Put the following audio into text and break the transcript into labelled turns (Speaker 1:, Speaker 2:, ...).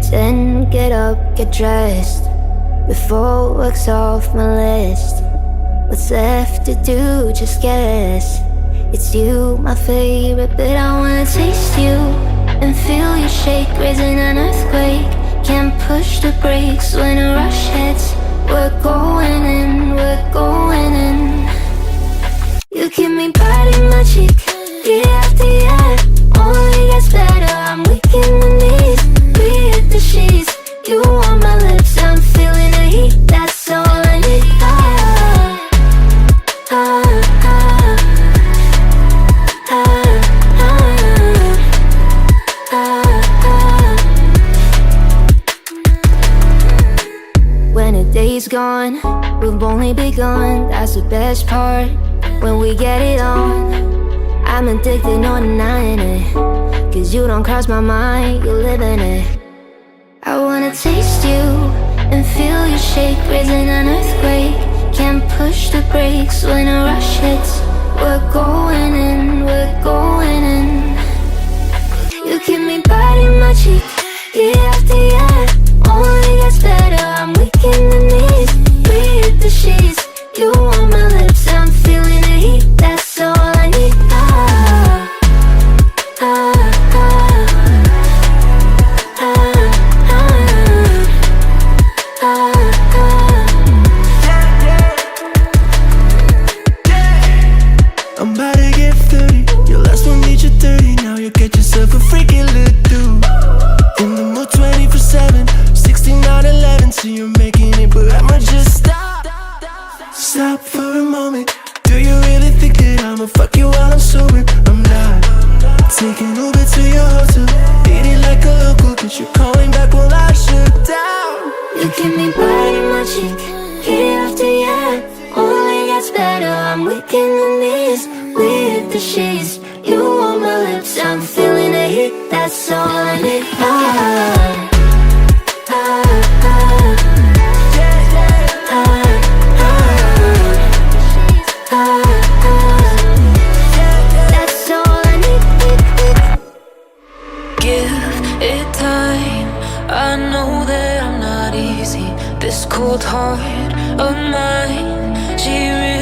Speaker 1: Then get up, get dressed, before work's off my list. What's left to do, just guess. It's you, my favorite, but I wanna taste you and feel you shake, raising an earthquake. Can't push the brakes when a rush hits. We're going in, we're going in. You keep me biting my cheek, year after year. Only gets better, I'm weak in the knees. We hit the sheets, you on my lips, I'm feeling the heat. That's all I need. When a day's gone, we've only begun. That's the best part, when we get it on. I'm addicted, no denying it, 'cause you don't cross my mind, you live in it. I wanna taste you and feel you shake, raising an earthquake. Can't push the brakes when a rush hits. We're going in, we're going in. You keep me biting my cheek, year after year. Only gets better, I'm weak in the knees. We hit the sheets, you on my lips, I'm feeling the heat. That's all I need.
Speaker 2: I'm about to get 30. Your last one made you 30. Now you get yourself a freaky little dude. In the mood 24/7, 16/11. So you're making it, but I'ma just stop. Stop for a moment. Do you really think that I'ma fuck you while I'm sober? I'm not. Taking Uber to your hotel, eating like a local, but you're calling back while I shut down.
Speaker 1: You keep me biting my cheek, year after year. Only gets better, I'm weak in the knees. We hit the sheets, you on my lips, I'm feeling the heat. That's all I need. That's all I need.
Speaker 3: Give it time, I know that I'm not easy. This cold heart of mine, she really